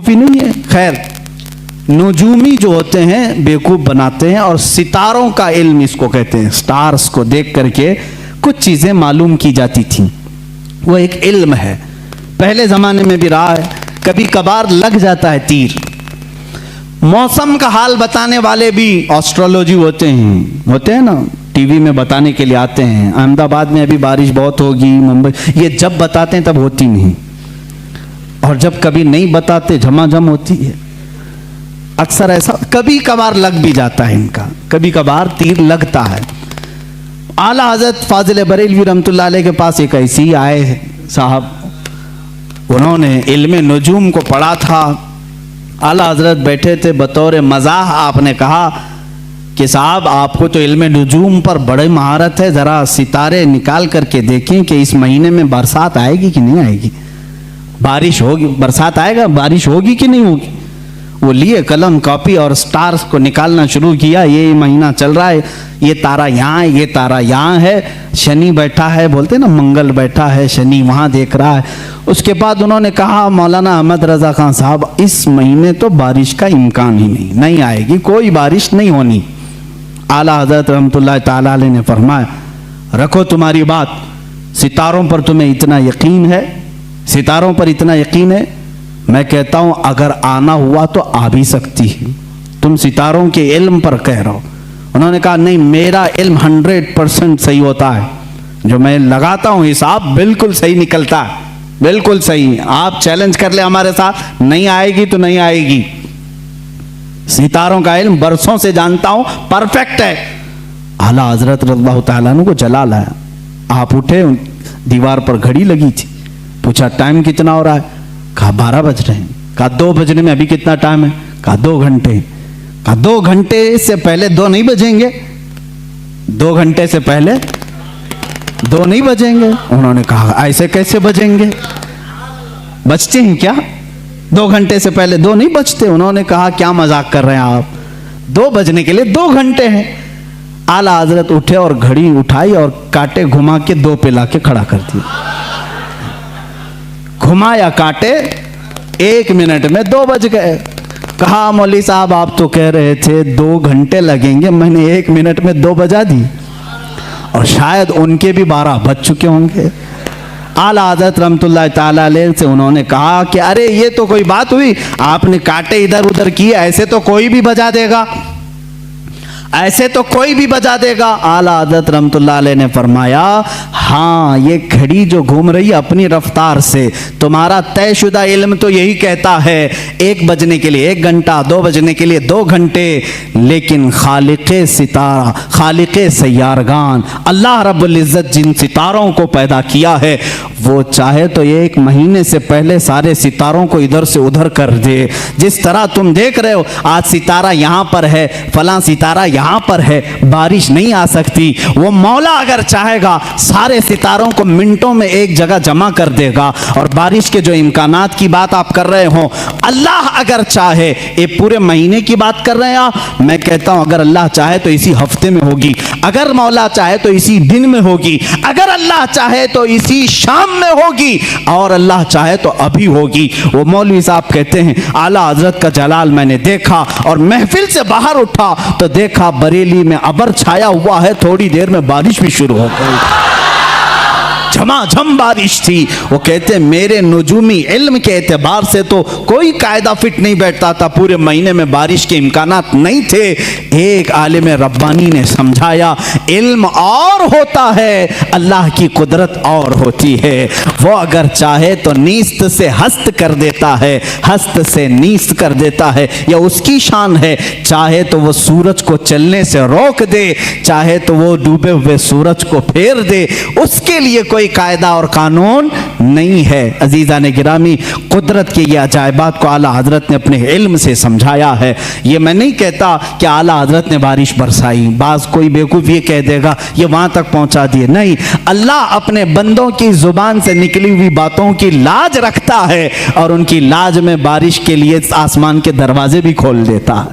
नहीं है। खैर, नजूमी जो होते हैं बेवकूफ बनाते हैं, और सितारों का इल्म इसको कहते हैं। स्टार्स को देख करके कुछ चीजें मालूम की जाती थी, वो एक इल्म है। पहले जमाने में भी रहा है, कभी कभार लग जाता है तीर। मौसम का हाल बताने वाले भी एस्ट्रोलॉजी होते हैं ना, टीवी में बताने के लिए आते हैं। अहमदाबाद में अभी बारिश बहुत होगी, मुंबई, ये जब बताते हैं तब होती नहीं, और जब कभी नहीं बताते झमाझम होती है। अक्सर ऐसा कभी कभार लग भी जाता है इनका, कभी कभार तीर लगता है। आला हजरत फाजिल बरेलवी रहमतुल्लाह अलैह के पास एक ऐसी आए साहब, उन्होंने इल्म नजूम को पढ़ा था। आला हजरत बैठे थे, बतौर मजाह आपने कहा कि साहब आपको तो इल्म नजूम पर बड़ी महारत है, ज़रा सितारे निकाल करके देखें कि इस महीने में बरसात आएगी कि नहीं आएगी, बारिश होगी, बरसात आएगा, बारिश होगी कि नहीं होगी। वो लिए कलम कॉपी और स्टार्स को निकालना शुरू किया। ये महीना चल रहा है, ये तारा यहाँ है, ये तारा यहाँ है, शनि बैठा है, बोलते ना मंगल बैठा है, शनि वहाँ देख रहा है। उसके बाद उन्होंने कहा, मौलाना अहमद रजा खान साहब, इस महीने तो बारिश का इम्कान ही नहीं आएगी, कोई बारिश नहीं होनी। आला हजरत रहमतुल्लाह ताला अलैह ने फरमाया, रखो तुम्हारी बात, सितारों पर तुम्हें इतना यकीन है, सितारों पर इतना यकीन है, मैं कहता हूं अगर आना हुआ तो आ भी सकती है, तुम सितारों के इल्म पर कह रहे हो। उन्होंने कहा नहीं, मेरा इल्म 100% सही होता है, जो मैं लगाता हूं हिसाब बिल्कुल सही निकलता है, बिल्कुल सही। आप चैलेंज कर ले हमारे साथ, नहीं आएगी तो नहीं आएगी। सितारों का इल्म बरसों से जानता हूं, परफेक्ट है। आला हजरत रज़ियल्लाहु तआला अन्हु को जलाल आया। आप उठे, दीवार पर घड़ी लगी थी, पूछा टाइम कितना हो रहा है, कहा 12 बज रहे हैं। कहा 2 बजने में अभी कितना टाइम है, कहा 2 घंटे। कहा 2 घंटे से पहले 2 नहीं बजेंगे, 2 घंटे से पहले 2 नहीं बजेंगे। उन्होंने कहा ऐसे कैसे बजेंगे, बजते हैं क्या, 2 घंटे से पहले 2 नहीं बजते। उन्होंने कहा क्या मजाक कर रहे हैं आप, 2 बजने के लिए 2 घंटे हैं। आला हजरत उठे और घड़ी उठाई और कांटे घुमा के 2 पे लाके खड़ा कर दिया। घुमाया कांटे, 1 मिनट में 2 बज गए। कहा मौली साहब आप तो कह रहे थे 2 घंटे लगेंगे, मैंने 1 मिनट में 2 बजा दी, और शायद उनके भी 12 बज चुके होंगे। आला हज़रत रहमतुल्लाह ताला अलैह से उन्होंने कहा कि अरे ये तो कोई बात हुई, आपने कांटे इधर उधर किए, ऐसे तो कोई भी बजा देगा, ऐसे तो कोई भी बजा देगा। आला हज़रत रहमतुल्लाह अलैह ने फरमाया, हाँ ये घड़ी जो घूम रही है अपनी रफ्तार से, तुम्हारा तयशुदा इल्म तो यही कहता है 1 बजने के लिए 1 घंटा, 2 बजने के लिए 2 घंटे, लेकिन खालिक़े सितारा, खालिक़े सय्यारगान, अल्लाह रब्बुल इज़्ज़त जिन सितारों को पैदा किया है, वो चाहे तो 1 महीने से पहले सारे सितारों को इधर से उधर कर दे। जिस तरह तुम देख रहे हो आज सितारा यहाँ पर है, फलां सितारा यहाँ पर है, बारिश नहीं आ सकती। वो मौला अगर चाहेगा सारे सितारों को मिनटों में एक जगह जमा कर देगा। और बारिश के जो इम्कानात की बात आप कर रहे हो, अल्लाह अगर चाहे, ये पूरे महीने की बात कर रहे हैं आप, मैं कहता हूं अगर अल्लाह चाहे तो इसी हफ्ते में होगी, अगर मौला चाहे तो इसी दिन में होगी, अगर अल्लाह चाहे तो इसी शाम में होगी, और अल्लाह चाहे तो अभी होगी। वो मौलवी साहब कहते हैं आला हजरत का जलाल मैंने देखा, और महफिल से बाहर उठा तो देखा बरेली में अबर छाया हुआ है, थोड़ी देर में बारिश भी शुरू हो गई, झमाझम बारिश थी। वो कहते मेरे नजूमी इल्म के एतबार से तो कोई कायदा फिट नहीं बैठता था, पूरे महीने में बारिश के इम्कानात नहीं थे। एक आलिम रब्बानी ने समझाया इल्म और होता है, अल्लाह की कुदरत और होती है। वो अगर चाहे तो नीस्त से हस्त कर देता है, हस्त से नीस्त कर देता है, यह उसकी शान है। चाहे तो वो सूरज को चलने से रोक दे, चाहे तो वो डूबे हुए सूरज को फेर दे, उसके लिए कोई कायदा और कानून नहीं है। अजीज़ान गिरामी, कुदरत के ये अजायबात को आला हजरत ने अपने इल्म से समझाया है। ये मैं नहीं कहता कि आला हजरत ने बारिश बरसाई, बाज कोई बेवकूफ ये कह देगा ये वहां तक पहुंचा दिए, नहीं। अल्लाह अपने बंदों की जुबान से निकली हुई बातों की लाज रखता है, और उनकी लाज में बारिश के लिए आसमान के दरवाजे भी खोल देता है।